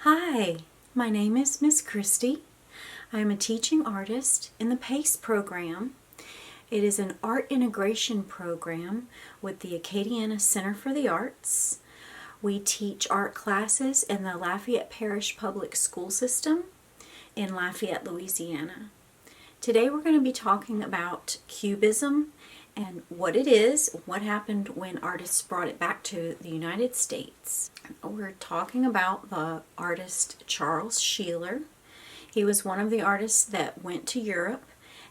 Hi, my name is Miss Christy. I am a teaching artist in the PACE program. It is an art integration program with the Acadiana Center for the Arts. We teach art classes in the Lafayette Parish public school system in Lafayette, Louisiana. Today we're going to be talking about Cubism and what it is, what happened when artists brought it back to the United States. We're talking about the artist Charles Sheeler. He was one of the artists that went to Europe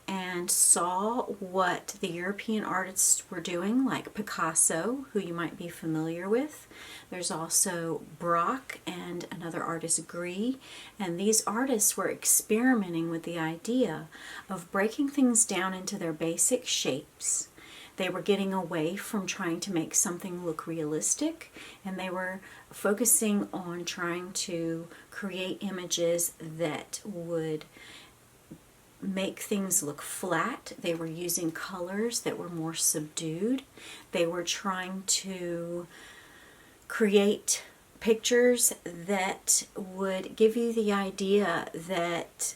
and saw what the European artists were doing, like Picasso, who you might be familiar with. There's also Braque and another artist, Gris, and these artists were experimenting with the idea of breaking things down into their basic shapes. They were getting away from trying to make something look realistic, and they were focusing on trying to create images that would make things look flat. They were using colors that were more subdued. They were trying to create pictures that would give you the idea that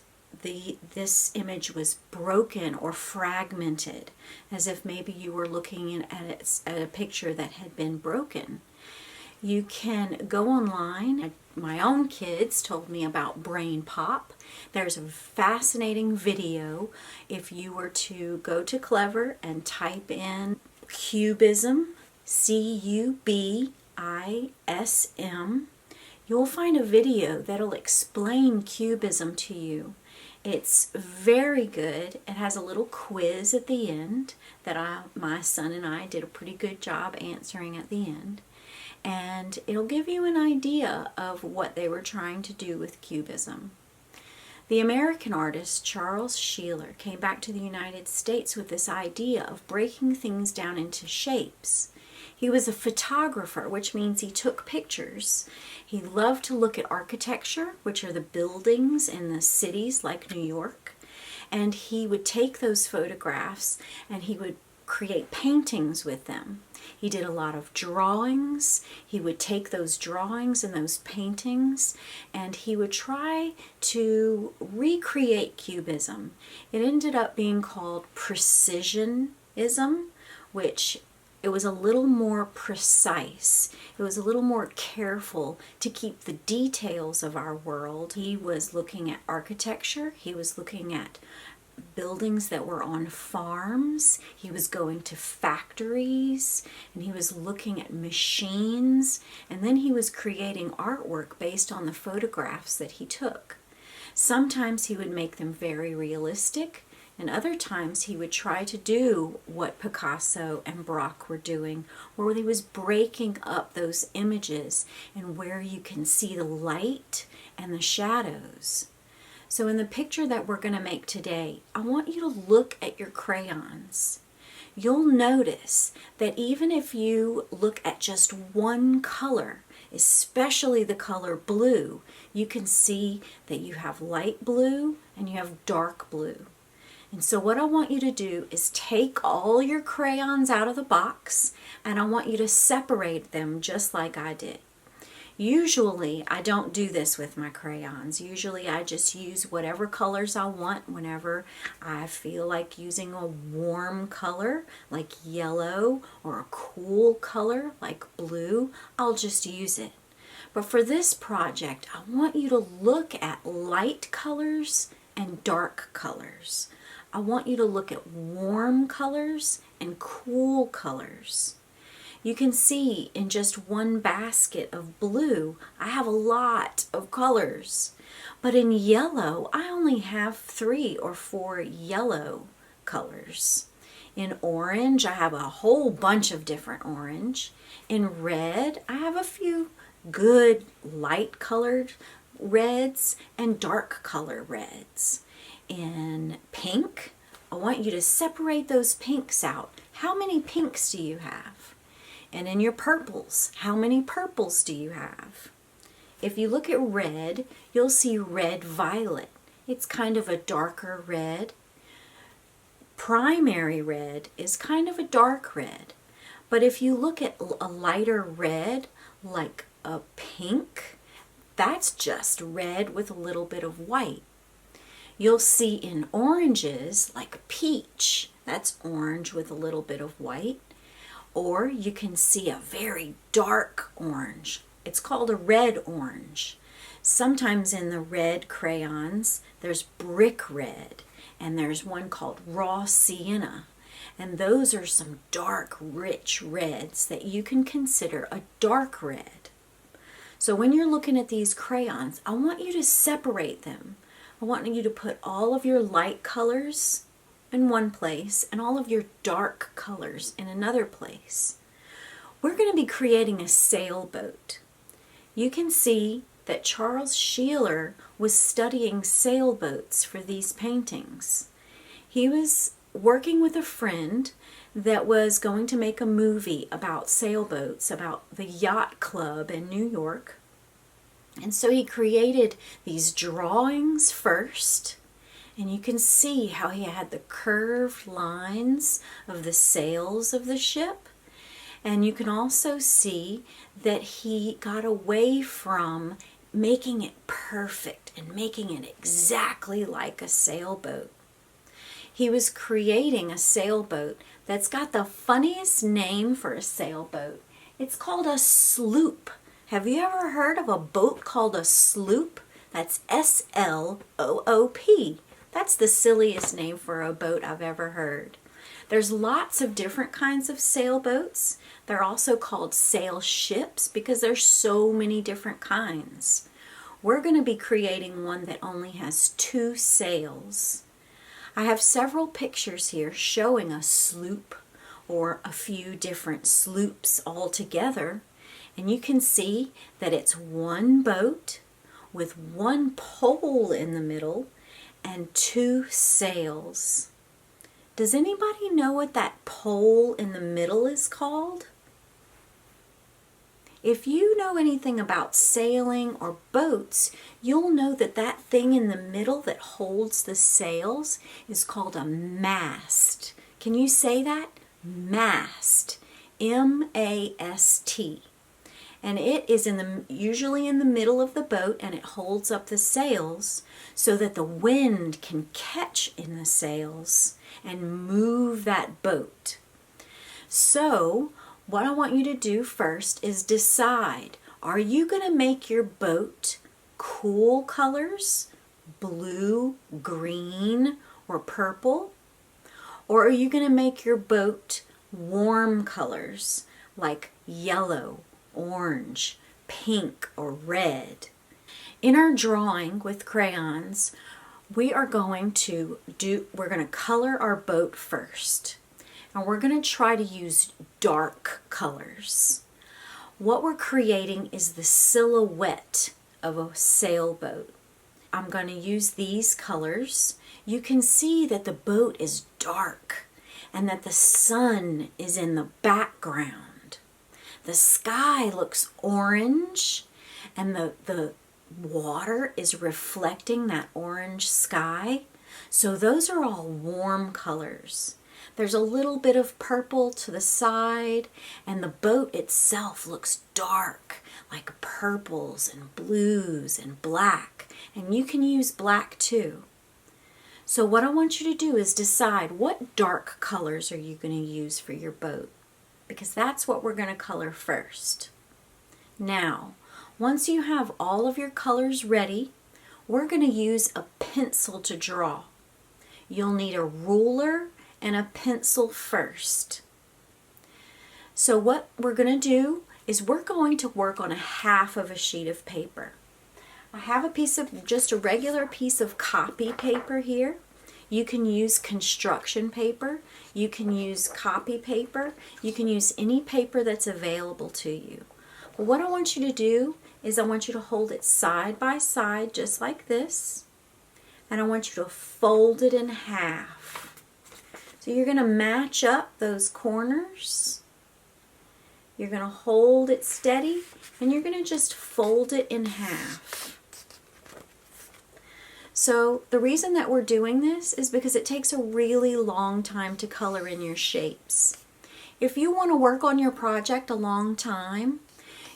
this image was broken or fragmented, as if maybe you were looking at a picture that had been broken. You can go online. My own kids told me about Brain Pop. There's a fascinating video. If you were to go to Clever and type in Cubism, Cubism, you'll find a video that'll explain Cubism to you. It's very good. It has a little quiz at the end that my son and I did a pretty good job answering at the end. And it'll give you an idea of what they were trying to do with Cubism. The American artist Charles Sheeler came back to the United States with this idea of breaking things down into shapes. He was a photographer, which means he took pictures. He loved to look at architecture, which are the buildings in the cities like New York, and he would take those photographs and he would create paintings with them. He did a lot of drawings. He would take those drawings and those paintings and he would try to recreate Cubism. It ended up being called Precisionism, which it was a little more precise. It was a little more careful to keep the details of our world. He was looking at architecture. He was looking at buildings that were on farms. He was going to factories, and he was looking at machines, and then he was creating artwork based on the photographs that he took. Sometimes he would make them very realistic, and other times he would try to do what Picasso and Braque were doing, where he was breaking up those images and where you can see the light and the shadows. So in the picture that we're going to make today, I want you to look at your crayons. You'll notice that even if you look at just one color, especially the color blue, you can see that you have light blue and you have dark blue. And so what I want you to do is take all your crayons out of the box, and I want you to separate them just like I did. Usually I don't do this with my crayons. Usually I just use whatever colors I want whenever I feel like using a warm color like yellow or a cool color like blue. I'll just use it. But for this project, I want you to look at light colors and dark colors. I want you to look at warm colors and cool colors. You can see in just one basket of blue, I have a lot of colors. But in yellow, I only have 3 or 4 yellow colors. In orange, I have a whole bunch of different orange. In red, I have a few good light colored reds and dark color reds. In pink, I want you to separate those pinks out. How many pinks do you have? And in your purples, how many purples do you have? If you look at red, you'll see red violet. It's kind of a darker red. Primary red is kind of a dark red. But if you look at a lighter red, like a pink, that's just red with a little bit of white. You'll see in oranges, like peach, that's orange with a little bit of white. Or you can see a very dark orange. It's called a red orange. Sometimes in the red crayons, there's brick red, and there's one called raw sienna. And those are some dark, rich reds that you can consider a dark red. So when you're looking at these crayons, I want you to separate them. I want you to put all of your light colors in one place and all of your dark colors in another place. We're going to be creating a sailboat. You can see that Charles Sheeler was studying sailboats for these paintings. He was working with a friend that was going to make a movie about sailboats, about the yacht club in New York. And so he created these drawings first, and you can see how he had the curved lines of the sails of the ship. And you can also see that he got away from making it perfect and making it exactly like a sailboat. He was creating a sailboat that's got the funniest name for a sailboat. It's called a sloop. Have you ever heard of a boat called a sloop? That's S-L-O-O-P. That's the silliest name for a boat I've ever heard. There's lots of different kinds of sailboats. They're also called sail ships because there's so many different kinds. We're going to be creating one that only has 2 sails. I have several pictures here showing a sloop or a few different sloops all together. And you can see that it's one boat with one pole in the middle and 2 sails. Does anybody know what that pole in the middle is called? If you know anything about sailing or boats, you'll know that that thing in the middle that holds the sails is called a mast. Can you say that? Mast. M-A-S-T. And it is usually in the middle of the boat, and it holds up the sails so that the wind can catch in the sails and move that boat. So what I want you to do first is decide, are you going to make your boat cool colors, blue, green, or purple? Or are you going to make your boat warm colors like yellow, orange, pink, or red? In our drawing with crayons, we're going to color our boat first. And we're going to try to use dark colors. What we're creating is the silhouette of a sailboat. I'm going to use these colors. You can see that the boat is dark and that the sun is in the background. The sky looks orange and the water is reflecting that orange sky. So those are all warm colors. There's a little bit of purple to the side, and the boat itself looks dark, like purples and blues and black. And you can use black too. So what I want you to do is decide what dark colors are you going to use for your boat, because that's what we're going to color first. Now, once you have all of your colors ready, we're going to use a pencil to draw. You'll need a ruler and a pencil first. So what we're going to do is we're going to work on a half of a sheet of paper. I have just a regular piece of copy paper here. You can use construction paper, you can use copy paper, you can use any paper that's available to you. But what I want you to do is I want you to hold it side by side just like this, and I want you to fold it in half. So you're going to match up those corners. You're going to hold it steady, and you're going to just fold it in half. So the reason that we're doing this is because it takes a really long time to color in your shapes. If you want to work on your project a long time,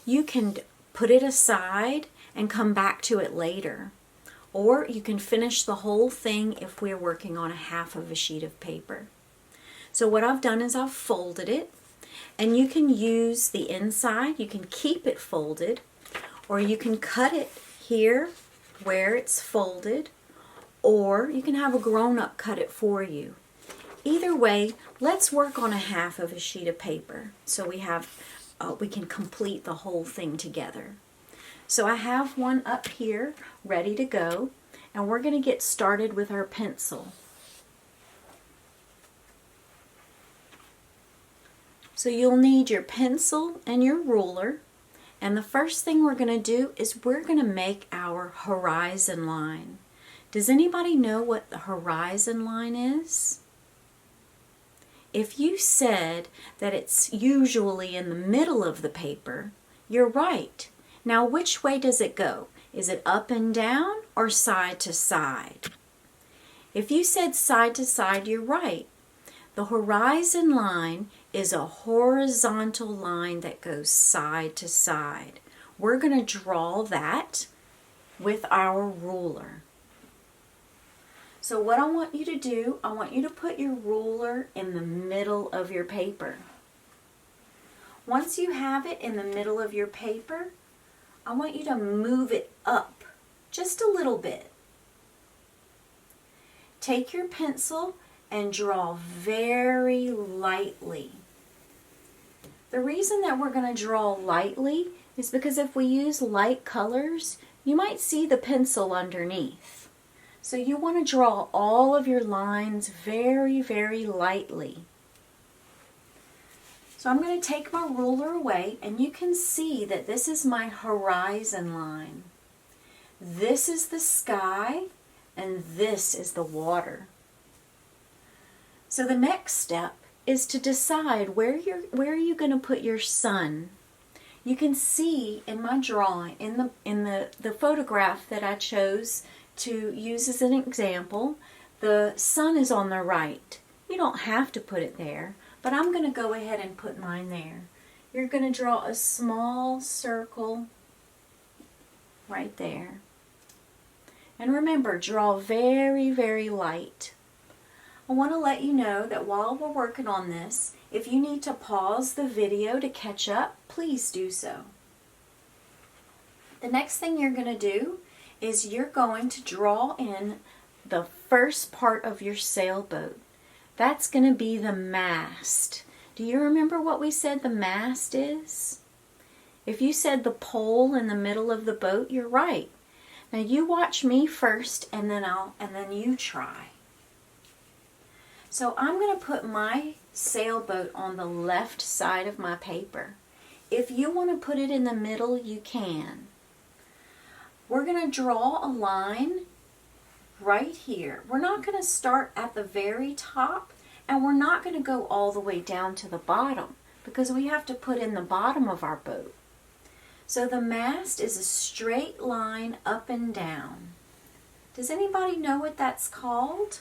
you can put it aside and come back to it later. Or you can finish the whole thing if we're working on a half of a sheet of paper. So what I've done is I've folded it, and you can use the inside, you can keep it folded, or you can cut it here where it's folded, or you can have a grown-up cut it for you. Either way, let's work on a half of a sheet of paper so we can complete the whole thing together. So I have one up here ready to go, and we're going to get started with our pencil. So you'll need your pencil and your ruler, and the first thing we're going to do is we're going to make our horizon line. Does anybody know what the horizon line is? If you said that it's usually in the middle of the paper, you're right. Now which way does it go? Is it up and down or side to side? If you said side to side, you're right. The horizon line is a horizontal line that goes side to side. We're going to draw that with our ruler. So what I want you to do, I want you to put your ruler in the middle of your paper. Once you have it in the middle of your paper, I want you to move it up just a little bit. Take your pencil and draw very lightly. The reason that we're going to draw lightly is because if we use light colors, you might see the pencil underneath. So you want to draw all of your lines very, very lightly. So I'm going to take my ruler away, and you can see that this is my horizon line. This is the sky, and this is the water. So the next step is to decide where are you going to put your sun. You can see in my drawing, in the photograph that I chose to use as an example, the sun is on the right. You don't have to put it there, but I'm going to go ahead and put mine there. You're going to draw a small circle right there. And remember, draw very, very light. I want to let you know that while we're working on this, if you need to pause the video to catch up, please do so. The next thing you're going to do is you're going to draw in the first part of your sailboat. That's going to be the mast. Do you remember what we said the mast is? If you said the pole in the middle of the boat, you're right. Now you watch me first, and then you try. So I'm going to put my sailboat on the left side of my paper. If you want to put it in the middle, you can. We're going to draw a line right here. We're not going to start at the very top, and we're not going to go all the way down to the bottom because we have to put in the bottom of our boat. So the mast is a straight line up and down. Does anybody know what that's called?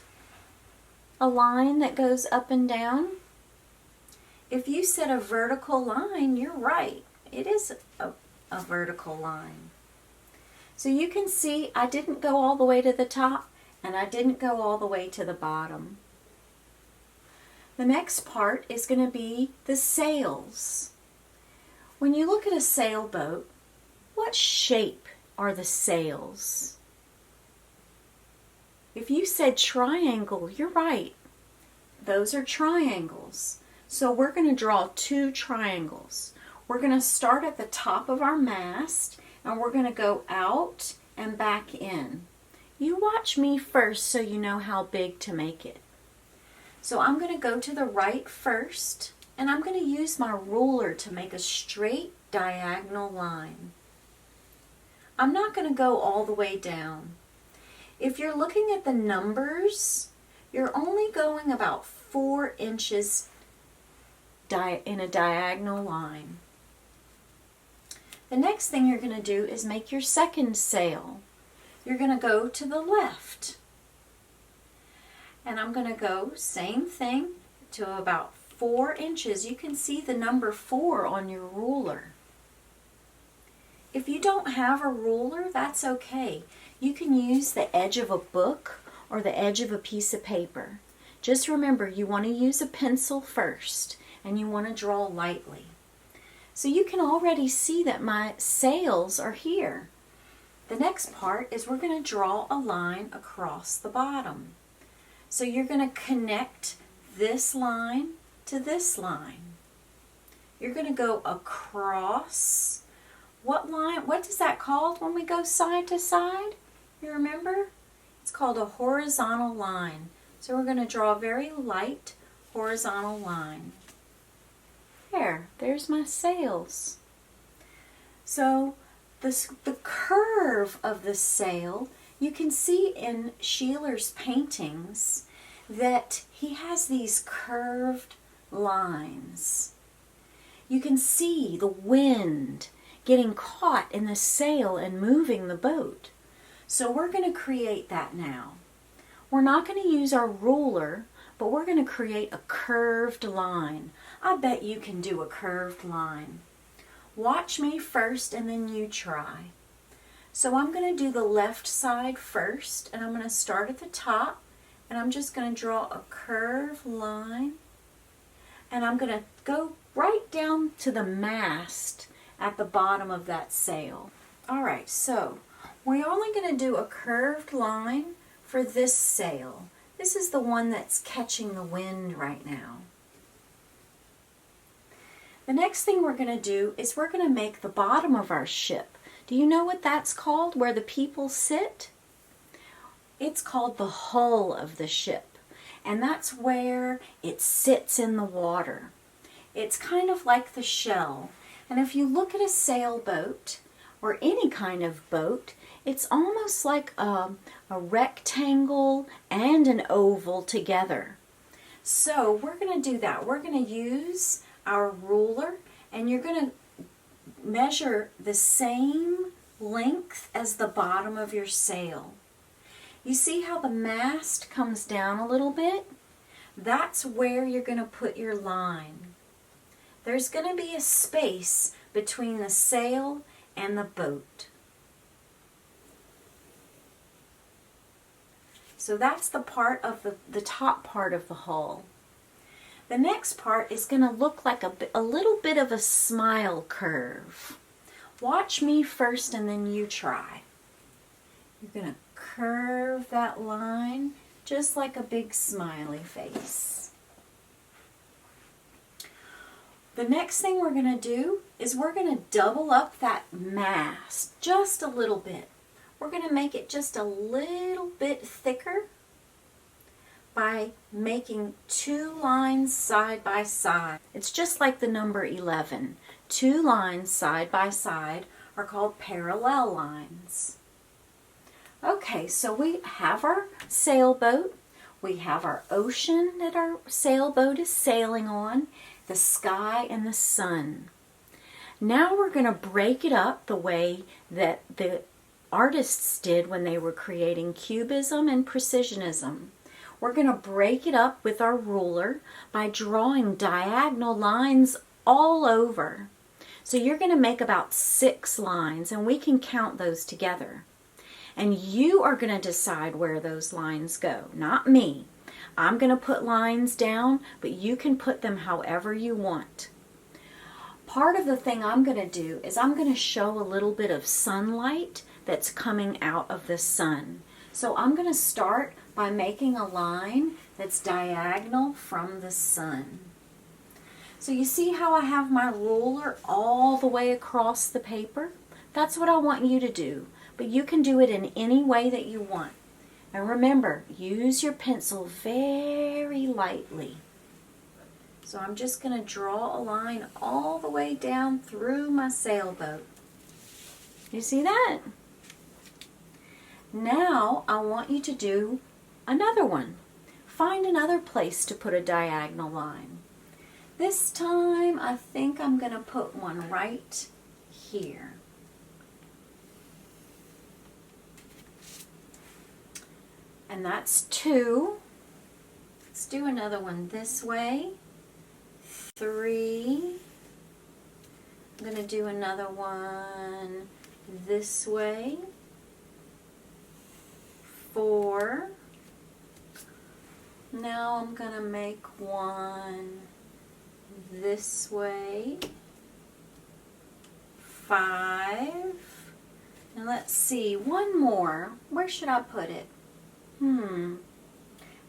A line that goes up and down? If you said a vertical line, you're right. It is a vertical line. So you can see I didn't go all the way to the top, and I didn't go all the way to the bottom. The next part is going to be the sails. When you look at a sailboat, what shape are the sails? If you said triangle, you're right. Those are triangles. So we're going to draw two triangles. We're going to start at the top of our mast, and we're going to go out and back in. You watch me first so you know how big to make it. So I'm going to go to the right first, and I'm going to use my ruler to make a straight diagonal line. I'm not going to go all the way down. If you're looking at the numbers, you're only going about 4 inches in a diagonal line. The next thing you're going to do is make your second sail. You're going to go to the left. And I'm going to go same thing to about 4 inches. You can see the number 4 on your ruler. If you don't have a ruler, that's okay. You can use the edge of a book or the edge of a piece of paper. Just remember, you want to use a pencil first, and you want to draw lightly. So you can already see that my sails are here. The next part is we're going to draw a line across the bottom. So you're going to connect this line to this line. You're going to go across. What line? What is that called when we go side to side? You remember? It's called a horizontal line. So we're going to draw a very light horizontal line. There's my sails. So the curve of the sail, you can see in Sheeler's paintings that he has these curved lines. You can see the wind getting caught in the sail and moving the boat. So we're going to create that now. We're not going to use our ruler, but we're going to create a curved line. I bet you can do a curved line. Watch me first and then you try. So I'm going to do the left side first, and I'm going to start at the top, and I'm just going to draw a curved line, and I'm going to go right down to the mast at the bottom of that sail. Alright, so we're only going to do a curved line for this sail. This is the one that's catching the wind right now. The next thing we're going to do is we're going to make the bottom of our ship. Do you know what that's called, where the people sit? It's called the hull of the ship, and that's where it sits in the water. It's kind of like the shell, and if you look at a sailboat or any kind of boat, it's almost like a rectangle and an oval together. So we're going to do that. We're going to use our ruler, and you're going to measure the same length as the bottom of your sail. You see how the mast comes down a little bit? That's where you're going to put your line. There's going to be a space between the sail and the boat. So that's the part of the top part of the hull. The next part is going to look like a little bit of a smile curve. Watch me first and then you try. You're going to curve that line just like a big smiley face. The next thing we're going to do is we're going to double up that mast just a little bit. We're going to make it just a little bit thicker by making two lines side by side. It's just like the number 11. Two lines side by side are called parallel lines. Okay, so we have our sailboat, we have our ocean that our sailboat is sailing on, the sky and the sun. Now we're going to break it up the way that the artists did when they were creating Cubism and Precisionism. We're going to break it up with our ruler by drawing diagonal lines all over. So you're going to make about 6 lines, and we can count those together. And you are going to decide where those lines go, not me. I'm going to put lines down, but you can put them however you want. Part of the thing I'm going to do is I'm going to show a little bit of sunlight that's coming out of the sun. So I'm going to start by making a line that's diagonal from the sun. So you see how I have my ruler all the way across the paper? That's what I want you to do, but you can do it in any way that you want. And remember, use your pencil very lightly. So I'm just going to draw a line all the way down through my sailboat. You see that? Now I want you to do another one. Find another place to put a diagonal line. This time I think I'm going to put one right here. And that's 2. Let's do another one this way. 3. I'm going to to do another one this way. 4. Now I'm going to make one this way. 5. And let's see, one more. Where should I put it?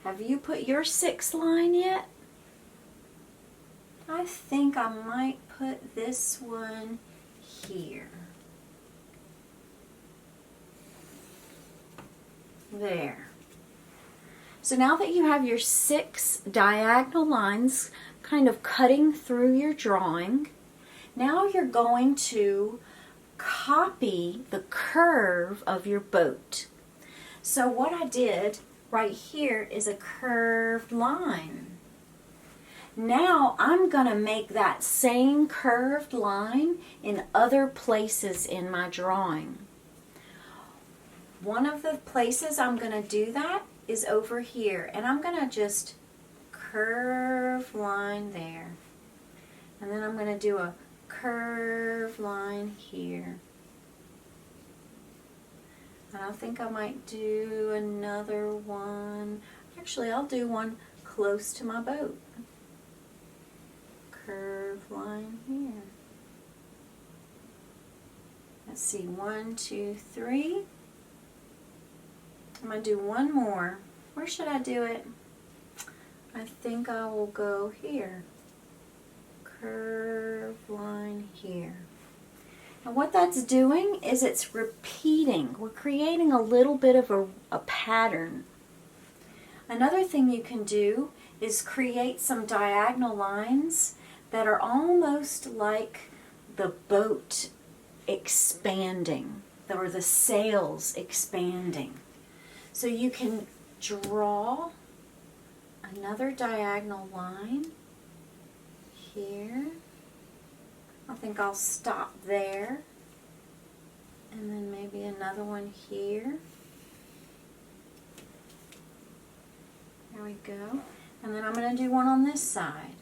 Have you put your 6th line yet? I think I might put this one here. There. So now that you have your 6 diagonal lines kind of cutting through your drawing, now you're going to copy the curve of your boat. So what I did right here is a curved line. Now I'm going to make that same curved line in other places in my drawing. One of the places I'm going to do that is over here, and I'm going to just curve line there. And then I'm going to do a curve line here. And I think I might do another one. Actually, I'll do one close to my boat. Curve line here. Let's see, 1, 2, 3. I'm going to do one more. Where should I do it? I think I will go here. Curve line here. And what that's doing is it's repeating. We're creating a little bit of a pattern. Another thing you can do is create some diagonal lines that are almost like the boat expanding, or the sails expanding. So you can draw another diagonal line here. I think I'll stop there. And then maybe another one here. There we go. And then I'm going to do one on this side.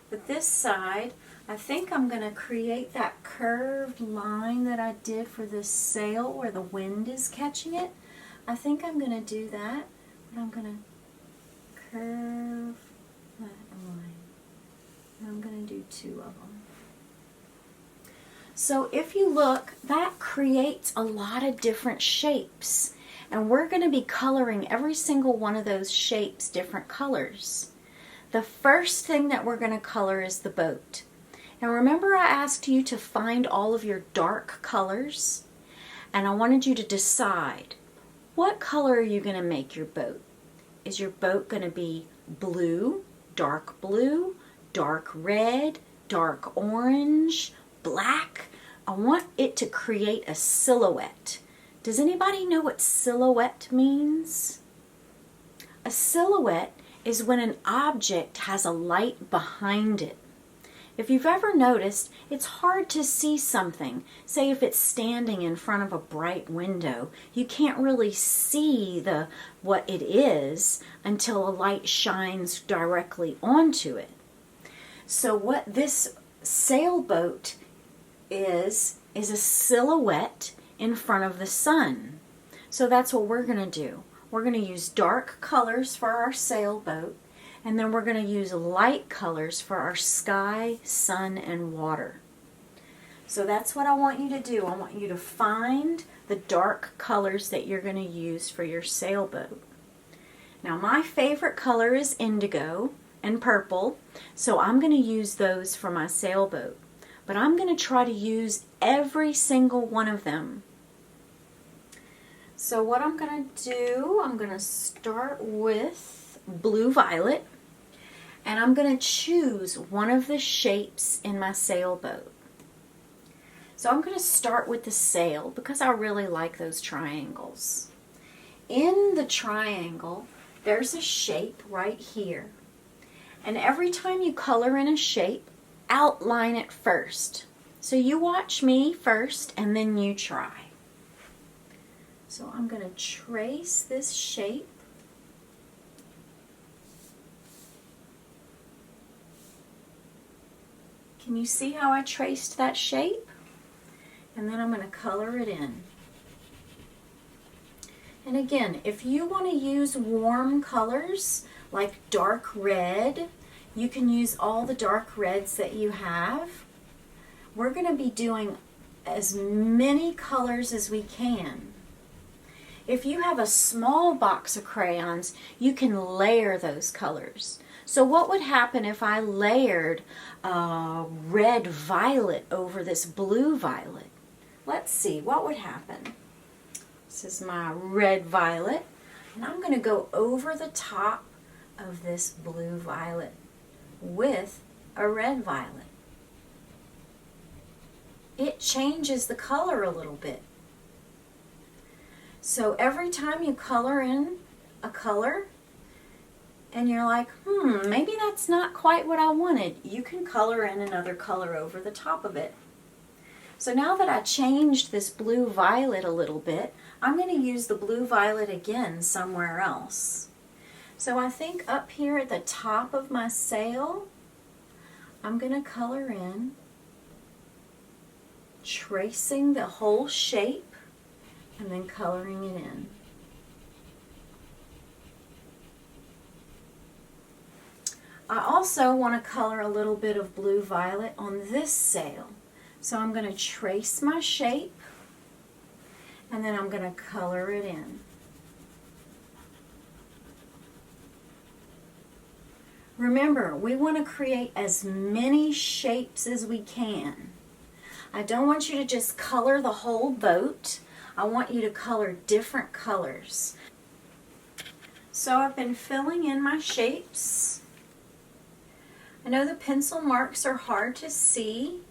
With this side, I think I'm going to create that curved line that I did for this sail where the wind is catching it. I think I'm going to do that, but I'm going to curve that line. And I'm going to do 2 of them. So if you look, that creates a lot of different shapes. And we're going to be coloring every single one of those shapes different colors. The first thing that we're going to color is the boat. Now remember I asked you to find all of your dark colors, and I wanted you to decide, what color are you going to make your boat? Is your boat going to be blue, dark red, dark orange, black? I want it to create a silhouette. Does anybody know what silhouette means? A silhouette is when an object has a light behind it. If you've ever noticed, it's hard to see something. Say if it's standing in front of a bright window, you can't really see what it is until a light shines directly onto it. So what this sailboat is a silhouette in front of the sun. So that's what we're going to do. We're going to use dark colors for our sailboat, and then we're going to use light colors for our sky, sun, and water. So that's what I want you to do. I want you to find the dark colors that you're going to use for your sailboat. Now my favorite color is indigo and purple, so I'm going to use those for my sailboat. But I'm going to try to use every single one of them. So what I'm going to do, I'm going to start with blue-violet, and I'm going to choose one of the shapes in my sailboat. So I'm going to start with the sail because I really like those triangles. In the triangle, there's a shape right here. And every time you color in a shape, outline it first. So you watch me first and then you try. So I'm going to trace this shape. Can you see how I traced that shape? And then I'm going to color it in. And again, if you want to use warm colors like dark red, you can use all the dark reds that you have. We're going to be doing as many colors as we can. If you have a small box of crayons, you can layer those colors. So what would happen if I layered red violet over this blue violet? Let's see, what would happen? This is my red violet, and I'm going to go over the top of this blue violet with a red violet. It changes the color a little bit. So every time you color in a color and you're like, maybe that's not quite what I wanted, you can color in another color over the top of it. So now that I changed this blue violet a little bit, I'm going to use the blue violet again somewhere else. So I think up here at the top of my sail, I'm going to color in, tracing the whole shape and then coloring it in. I also want to color a little bit of blue violet on this sail. So I'm going to trace my shape and then I'm going to color it in. Remember, we want to create as many shapes as we can. I don't want you to just color the whole boat. I want you to color different colors. So I've been filling in my shapes. I know the pencil marks are hard to see,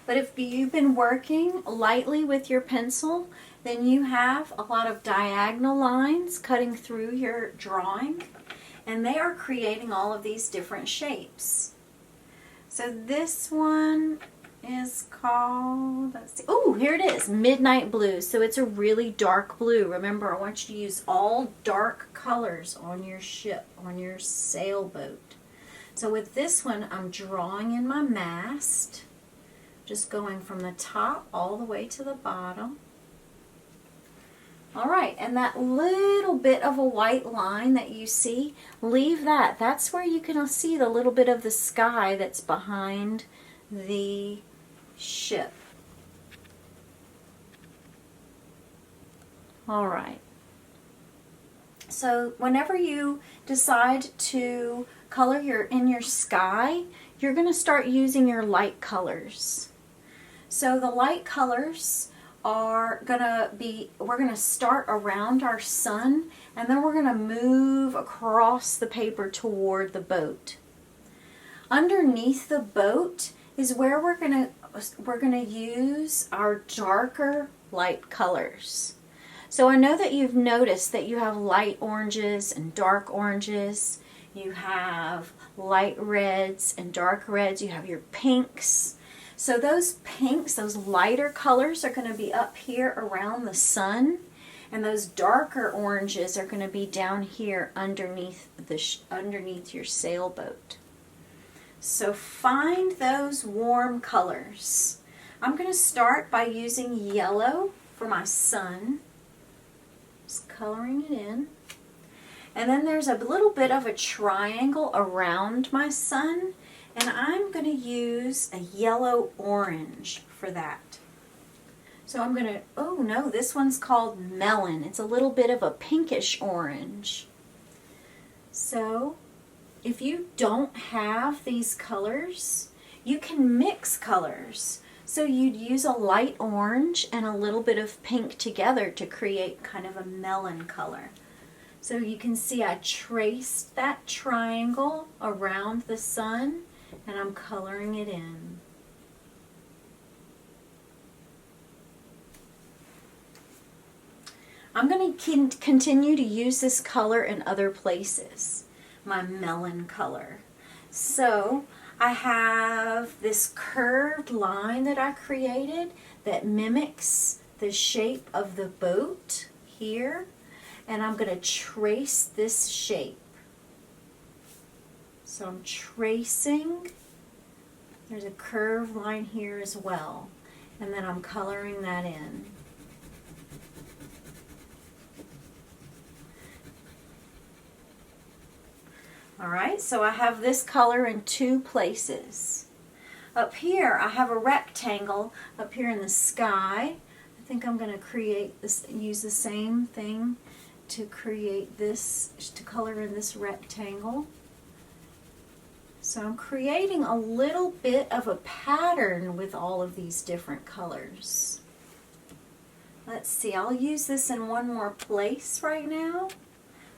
but if you've been working lightly with your pencil, then you have a lot of diagonal lines cutting through your drawing, and they are creating all of these different shapes. So this one is called, let's see, oh, here it is, Midnight Blue. So it's a really dark blue. Remember, I want you to use all dark colors on your ship, on your sailboat. So with this one, I'm drawing in my mast, just going from the top all the way to the bottom. All right, and that little bit of a white line that you see, leave that. That's where you can see the little bit of the sky that's behind the ship. All right. So whenever you decide to color in your sky, you're going to start using your light colors. So the light colors are going to be, we're going to start around our sun, and then we're going to move across the paper toward the boat. Underneath the boat is where we're going to use our darker light colors. So I know that you've noticed that you have light oranges and dark oranges. You have light reds and dark reds. You have your pinks. So those pinks, those lighter colors are going to be up here around the sun, and those darker oranges are going to be down here underneath your sailboat. So find those warm colors. I'm going to start by using yellow for my sun. Just coloring it in. And then there's a little bit of a triangle around my sun, and I'm going to use a yellow-orange for that. So I'm going to, oh no, this one's called melon. It's a little bit of a pinkish orange. So if you don't have these colors, you can mix colors. So you'd use a light orange and a little bit of pink together to create kind of a melon color. So you can see I traced that triangle around the sun, and I'm coloring it in. I'm going to continue to use this color in other places, my melon color. So I have this curved line that I created that mimics the shape of the boat here, and I'm going to trace this shape. So I'm tracing There's a curved line here as well. And then I'm coloring that in. Alright, so I have this color in two places. Up here I have a rectangle up here in the sky. I think I'm going to create this, use the same thing to create this, to color in this rectangle. So I'm creating a little bit of a pattern with all of these different colors. Let's see, I'll use this in one more place right now.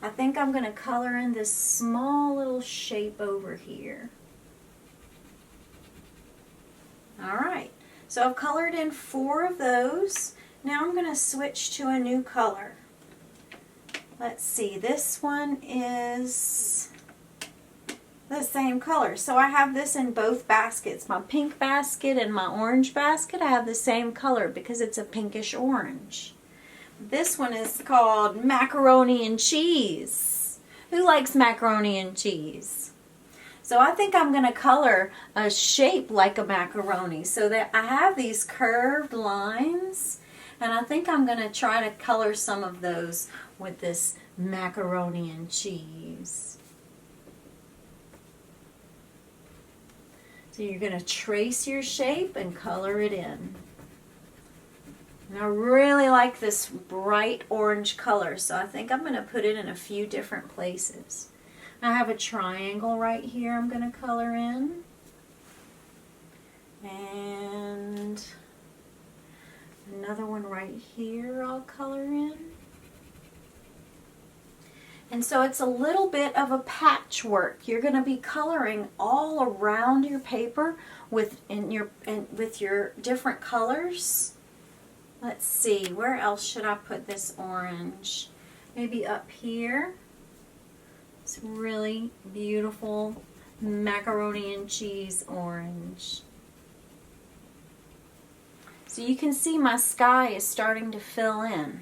I think I'm going to color in this small little shape over here. Alright, so I've colored in 4 of those. Now I'm going to switch to a new color. Let's see, this one is the same color. So I have this in both baskets. My pink basket and my orange basket, I have the same color because it's a pinkish orange. This one is called macaroni and cheese. Who likes macaroni and cheese? So I think I'm going to color a shape like a macaroni so that I have these curved lines, and I think I'm going to try to color some of those with this macaroni and cheese. So you're going to trace your shape and color it in. And I really like this bright orange color, so I think I'm going to put it in a few different places. I have a triangle right here I'm going to color in. And another one right here I'll color in. And so it's a little bit of a patchwork. You're going to be coloring all around your paper with your different colors. Let's see, where else should I put this orange? Maybe up here. It's really beautiful macaroni and cheese orange. So you can see my sky is starting to fill in.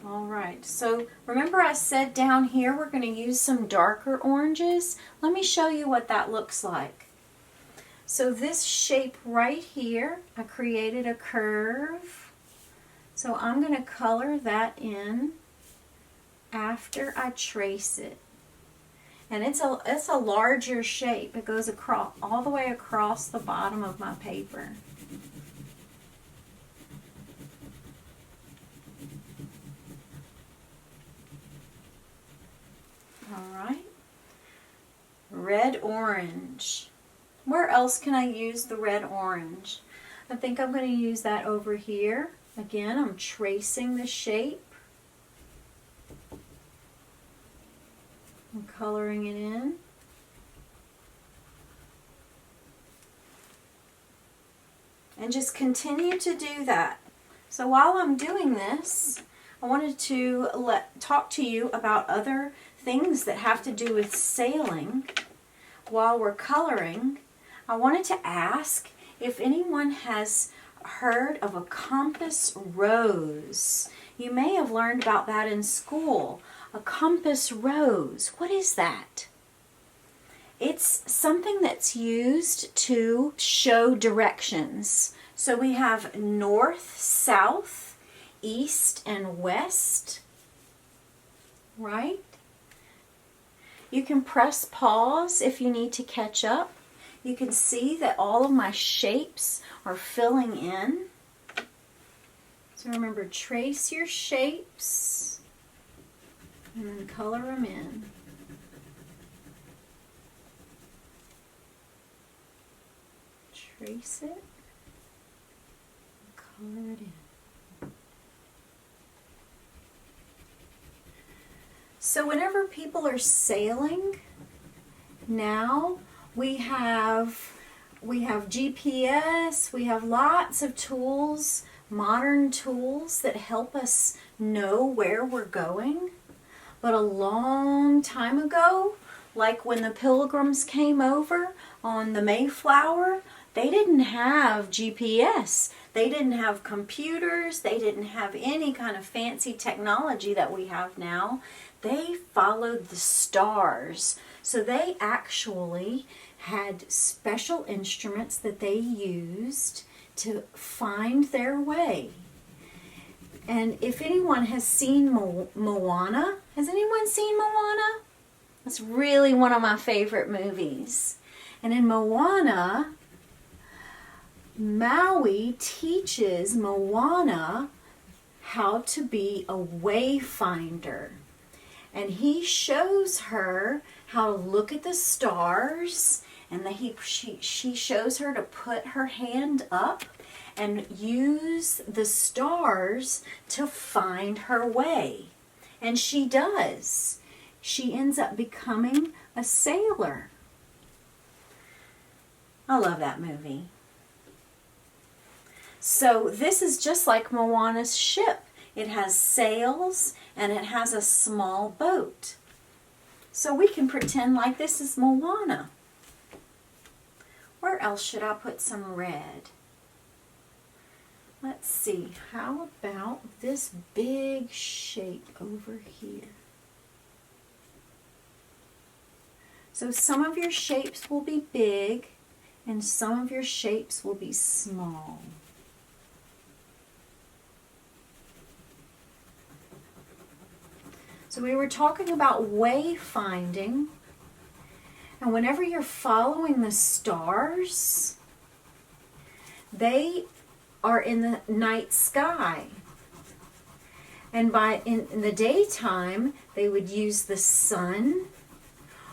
Alright, so remember I said down here we're going to use some darker oranges? Let me show you what that looks like. So this shape right here, I created a curve. So I'm going to color that in after I trace it. And it's a larger shape. It goes across all the way across the bottom of my paper. Alright. Red orange. Where else can I use the red orange? I think I'm going to use that over here. Again, I'm tracing the shape. I'm coloring it in. And just continue to do that. So while I'm doing this, I wanted to talk to you about other things that have to do with sailing. While we're coloring, I wanted to ask if anyone has heard of a compass rose. You may have learned about that in school. A compass rose. What is that? It's something that's used to show directions. So we have north, south, east, and west. Right? You can press pause if you need to catch up. You can see that all of my shapes are filling in. So remember, trace your shapes and then color them in. Trace it and color it in. So whenever people are sailing now, we have GPS, we have lots of tools, modern tools that help us know where we're going. But a long time ago, like when the Pilgrims came over on the Mayflower, they didn't have GPS. They didn't have computers. They didn't have any kind of fancy technology that we have now. They followed the stars. So they actually had special instruments that they used to find their way. And if anyone has seen Moana, has anyone seen Moana? It's really one of my favorite movies. And in Moana, Maui teaches Moana how to be a wayfinder. And he shows her how to look at the stars, and she shows her to put her hand up and use the stars to find her way. And she does. She ends up becoming a sailor. I love that movie. So this is just like Moana's ship. It has sails and it has a small boat. So we can pretend like this is Moana. Where else should I put some red? Let's see, how about this big shape over here? So some of your shapes will be big and some of your shapes will be small. So we were talking about wayfinding, and whenever you're following the stars, they are in the night sky. And in the daytime, they would use the sun,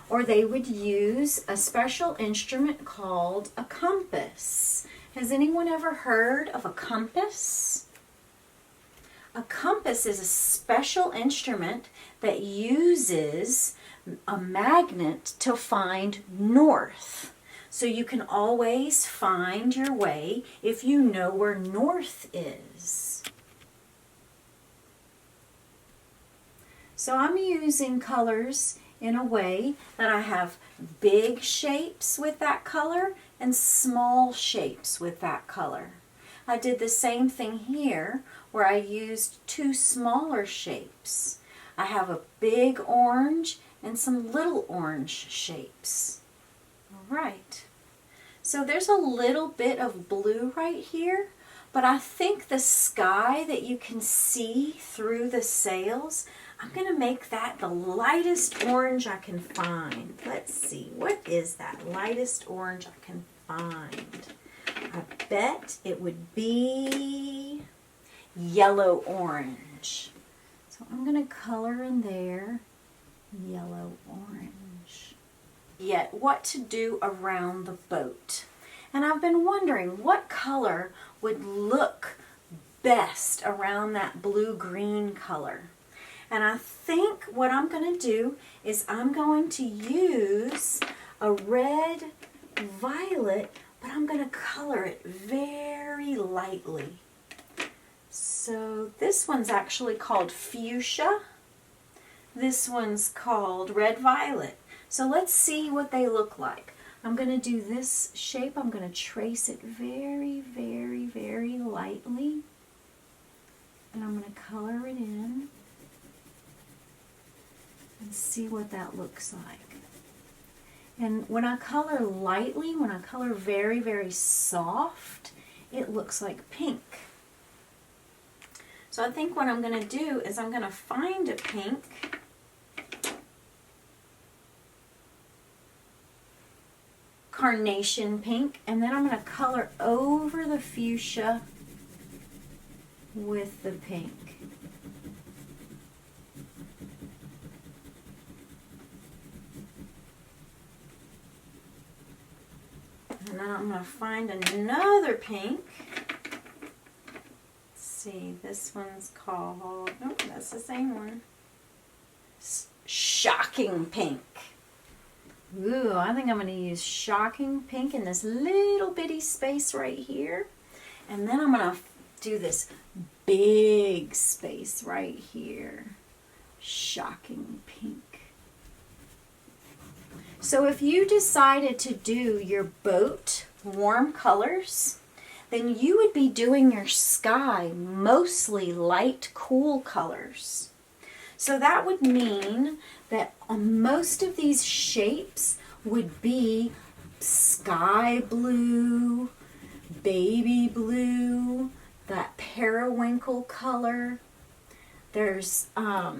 or they would use a special instrument called a compass. Has anyone ever heard of a compass? A compass is a special instrument that uses a magnet to find north. So you can always find your way if you know where north is. So I'm using colors in a way that I have big shapes with that color and small shapes with that color. I did the same thing here where I used two smaller shapes. I have a big orange and some little orange shapes. All right. So there's a little bit of blue right here, but I think the sky that you can see through the sails, I'm going to make that the lightest orange I can find. Let's see, what is that lightest orange I can find? I bet it would be yellow orange. So I'm going to color in there yellow orange. Yet what to do around the boat. And I've been wondering what color would look best around that blue-green color. And I think what I'm going to do is I'm going to use a red violet, but I'm going to color it very lightly. So this one's actually called fuchsia. This one's called red violet. So let's see what they look like. I'm going to do this shape. I'm going to trace it very, very, very lightly. And I'm going to color it in and see what that looks like. And when I color lightly, when I color very, very soft, it looks like pink. So I think what I'm going to do is I'm going to find a pink, carnation pink, and then I'm going to color over the fuchsia with the pink. And then I'm going to find another pink. Let's see, this one's called, oh, that's the same one. Shocking pink. Ooh, I think I'm going to use shocking pink in this little bitty space right here. And then I'm going to do this big space right here. Shocking pink. So if you decided to do your boat warm colors, then you would be doing your sky mostly light, cool colors. So that would mean that most of these shapes would be sky blue, baby blue, that periwinkle color. There's oh,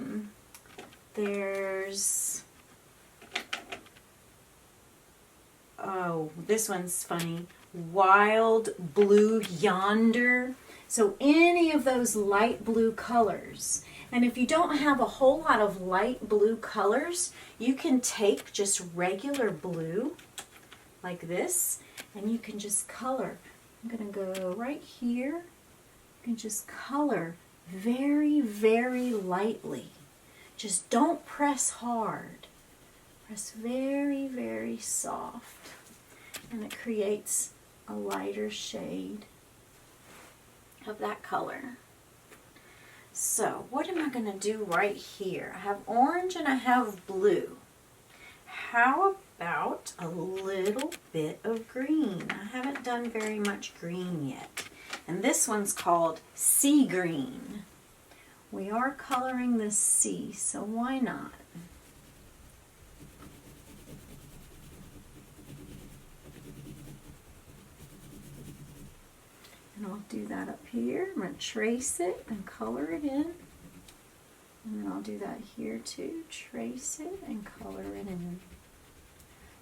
this one's funny, wild blue yonder. So any of those light blue colors. And if you don't have a whole lot of light blue colors, you can take just regular blue like this, and you can just color. I'm going to go right here. You can just color very, very lightly. Just don't press hard. Press very, very soft. And it creates a lighter shade of that color. So what am I going to do right here? I have orange and I have blue. How about a little bit of green? I haven't done very much green yet. And this one's called sea green. We are coloring the sea, so why not? And I'll do that up here. I'm going to trace it and color it in. And then I'll do that here too. Trace it and color it in.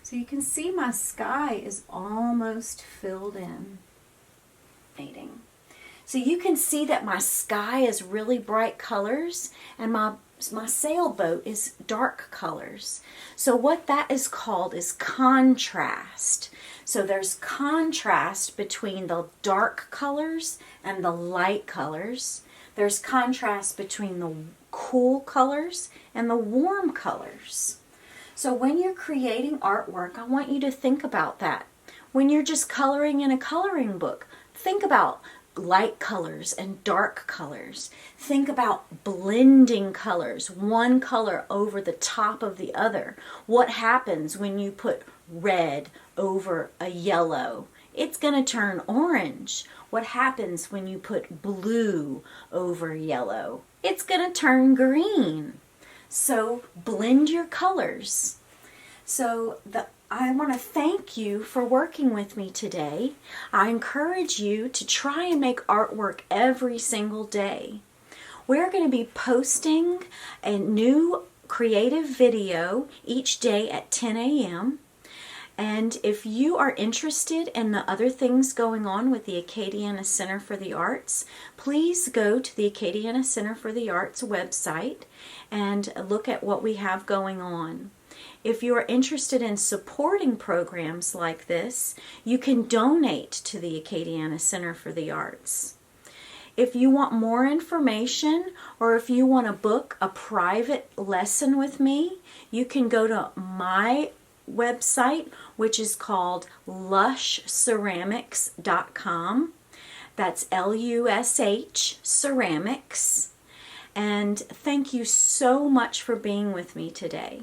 So you can see my sky is almost filled in. So you can see that my sky is really bright colors and my sailboat is dark colors. So what that is called is contrast. So there's contrast between the dark colors and the light colors. There's contrast between the cool colors and the warm colors. So when you're creating artwork, I want you to think about that. When you're just coloring in a coloring book, think about light colors and dark colors. Think about blending colors, one color over the top of the other. What happens when you put red over a yellow? It's going to turn orange. What happens when you put blue over yellow? It's going to turn green. So blend your colors. So I want to thank you for working with me today. I encourage you to try and make artwork every single day. We're going to be posting a new creative video each day at 10 a.m. And if you are interested in the other things going on with the Acadiana Center for the Arts, please go to the Acadiana Center for the Arts website and look at what we have going on. If you are interested in supporting programs like this, you can donate to the Acadiana Center for the Arts. If you want more information or if you want to book a private lesson with me, you can go to my website, which is called lushceramics.com. That's Lush Ceramics. And thank you so much for being with me today.